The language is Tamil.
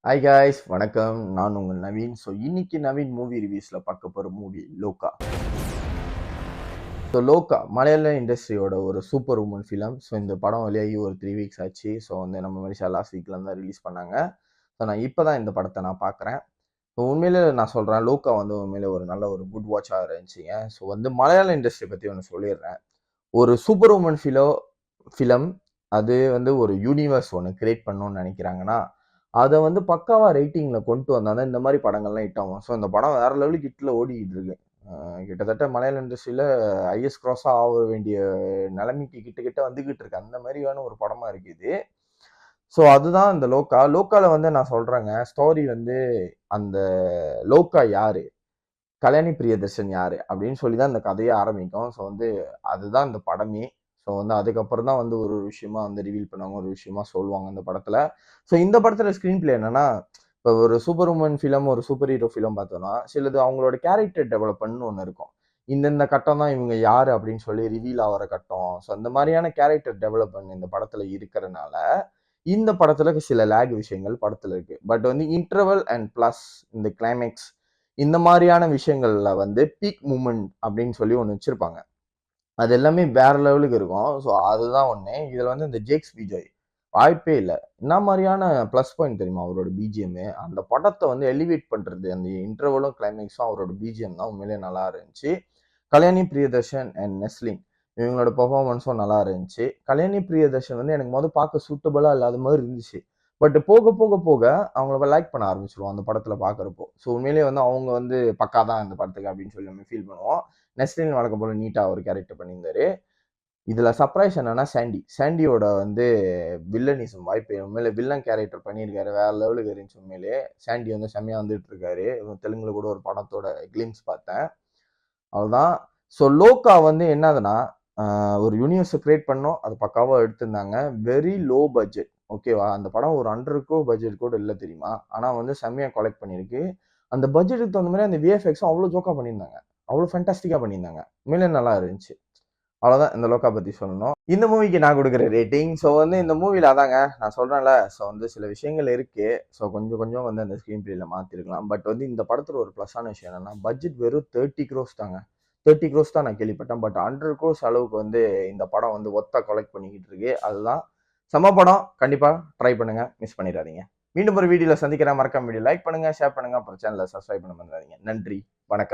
ஹாய் காய்ஸ், வணக்கம். நான் உங்கள் நவீன். ஸோ இன்னைக்கு நவீன் மூவி ரிவ்யூஸில் பார்க்க போகிற மூவி லோகா. ஸோ லோகா மலையாள இண்டஸ்ட்ரியோட ஒரு சூப்பர் உமன் ஃபிலம். ஸோ இந்த படம் வெளியாகி ஒரு 3 வீக்ஸ் ஆச்சு. ஸோ வந்து நம்ம மனுஷா லாஸ்ட் வீக்கில் தான் ரிலீஸ் பண்ணாங்க. ஸோ நான் இப்போ தான் இந்த படத்தை நான் பார்க்குறேன். ஸோ உண்மையிலே நான் சொல்கிறேன், லோகா வந்து உண்மையிலே ஒரு நல்ல ஒரு குட் வாட்சாக இருந்துச்சுங்க. ஸோ வந்து மலையாள இண்டஸ்ட்ரி பற்றி ஒன்று சொல்லிடுறேன். ஒரு சூப்பர் உமன் ஃபிலம் அது வந்து ஒரு யூனிவர்ஸ் ஒன்று கிரியேட் பண்ணணும்னு நினைக்கிறாங்கன்னா அதை வந்து பக்காவா ரேட்டிங்ல கொண்டு வந்தாதான் இந்த மாதிரி படங்கள்லாம் ஹிட் ஆகும். ஸோ இந்த படம் வேற லெவலுக்கு ஹிட்ல ஓடிக்கிட்டு இருக்கு. கிட்டத்தட்ட மலையாள இண்டஸ்ட்ரியில ஐஎஸ் கிராஸா ஆக வேண்டிய நிலைமைக்கு கிட்ட கிட்ட வந்துகிட்டு இருக்கு. அந்த மாதிரியான ஒரு படமா இருக்குது. ஸோ அதுதான் இந்த லோக்கா. லோக்கால வந்து நான் சொல்றேங்க, ஸ்டோரி வந்து அந்த லோக்கா யாரு, கல்யாணி பிரியதர்ஷன் யாரு அப்படின்னு சொல்லி தான் இந்த கதையை ஆரம்பிக்கும். ஸோ வந்து அதுதான் இந்த படமே. ஸோ வந்து அதுக்கப்புறம் தான் வந்து ஒரு விஷயமா வந்து ரிவீல் பண்ணுவாங்க, ஒரு விஷயமா சொல்லுவாங்க இந்த படத்துல. ஸோ இந்த படத்துல ஸ்க்ரீன் பிளே என்னன்னா, இப்போ ஒரு சூப்பர் உமன் ஃபிலம், ஒரு சூப்பர் ஹீரோ ஃபிலம் பார்த்தோம்னா சிலது அவங்களோட கேரக்டர் டெவலப்மெண்ட்னு ஒன்று இருக்கும். இந்த கட்டம் தான் இவங்க யாரு அப்படின்னு சொல்லி ரிவீல் ஆகிற கட்டம். ஸோ அந்த மாதிரியான கேரக்டர் டெவலப்மெண்ட் இந்த படத்துல இருக்கிறனால இந்த படத்துல சில லேக் விஷயங்கள் படத்துல இருக்கு. பட் வந்து இன்டர்வல் அண்ட் பிளஸ் இந்த கிளைமேக்ஸ் இந்த மாதிரியான விஷயங்கள்ல வந்து பீக் மூமெண்ட் அப்படின்னு சொல்லி ஒன்று வச்சிருப்பாங்க. அது எல்லாமே வேற லெவலுக்கு இருக்கும். ஸோ அதுதான் ஒன்று. இதில் வந்து இந்த ஜேக்ஸ் விஜய் வாய்ப்பே இல்லை. என்ன மாதிரியான ப்ளஸ் பாயிண்ட் தெரியுமா அவரோட பிஜிஎம். அந்த படத்தை வந்து எலிவேட் பண்ணுறது அந்த இன்டர்வலும் கிளைமேக்ஸும் அவரோட பிஜிஎம் தான் உண்மையிலே நல்லா இருந்துச்சு. கல்யாணி பிரியதர்ஷன் அண்ட் நெஸ்லின் இவங்களோட பெர்ஃபார்மன்ஸும் நல்லா இருந்துச்சு. கல்யாணி பிரியதர்ஷன் வந்து எனக்கு முதல் பார்க்க சூட்டபுளாக இல்லாத மாதிரி இருந்துச்சு. பட் போக போக போக அவங்கள லைக் பண்ண ஆரம்பிச்சிருவோம் அந்த படத்துல பாக்குறப்போ. ஸோ உண்மையிலேயே வந்து அவங்க வந்து பக்கா தான் இந்த படத்துக்கு அப்படின்னு சொல்லி நம்ம ஃபீல் பண்ணுவோம். நெஸ்லின் வழக்கம் போல நீட்டா ஒரு கேரக்டர் பண்ணியிருந்தாரு. இதுல சர்ப்ரைஸ் என்னன்னா சாண்டியோட வந்து வில்லனிசம் வாய்ப்பு உண்மையிலே வில்லன் கேரக்டர் பண்ணியிருக்காரு. வேற லெவலுக்கு இருந்துச்சு உண்மையிலே. சாண்டி வந்து செம்மையா வந்துட்டு இருக்காரு. தெலுங்குல கூட ஒரு படத்தோட கிளிம்ஸ் பார்த்தேன். அவ்வளோதான். ஸோ லோக்கா வந்து என்னதுன்னா ஒரு யூனிவர்ஸை கிரியேட் பண்ணோம், அது பக்காவாக எடுத்திருந்தாங்க. வெரி லோ பட்ஜெட், ஓகேவா. அந்த படம் ஒரு 100 பட்ஜெட் கூட இல்லை தெரியுமா. ஆனால் வந்து செம்மையாக கலெக்ட் பண்ணியிருக்கு. அந்த பட்ஜெட்டுக்கு தகுந்த மாதிரி அந்த விஎஃப்எக்ஸும் அவ்வளோ ஜோக்கா பண்ணியிருந்தாங்க, அவ்வளோ ஃபேண்டாஸ்டிக்காக பண்ணியிருந்தாங்க. உண்மையிலே நல்லா இருந்துச்சு. அவ்வளோதான் இந்த லோக்கா பற்றி சொல்லணும். இந்த மூவிக்கு நான் கொடுக்குற ரேட்டிங். ஸோ வந்து இந்த மூவியில் அதாங்க நான் சொல்கிறேன்ல. ஸோ வந்து சில விஷயங்கள் இருக்குது. ஸோ கொஞ்சம் கொஞ்சம் வந்து அந்த ஸ்க்ரீன் பிளேயில் மாற்றிருக்கலாம். பட் வந்து இந்த படத்தில் ஒரு ப்ளஸ்ஸான விஷயம் என்னென்னா, பட்ஜெட் வெறும் 30 crores தாங்க. 30 crores தான் நான் கேள்விப்பட்டேன். பட் 100 crores அளவுக்கு வந்து இந்த படம் வந்து ஒத்தா கலெக்ட் பண்ணிக்கிட்டு இருக்கு. அதுதான் செம படம். கண்டிப்பாக ட்ரை பண்ணுங்க, மிஸ் பண்ணிடாதீங்க. மீண்டும் ஒரு வீடியோவில் சந்திக்கிறேன். மறக்காம வீடியோ லைக் பண்ணுங்க, ஷேர் பண்ணுங்க, அப்புறம் சேனலை சப்ஸ்கிரைப் பண்ண மறந்துடாதீங்க. நன்றி, வணக்கம்.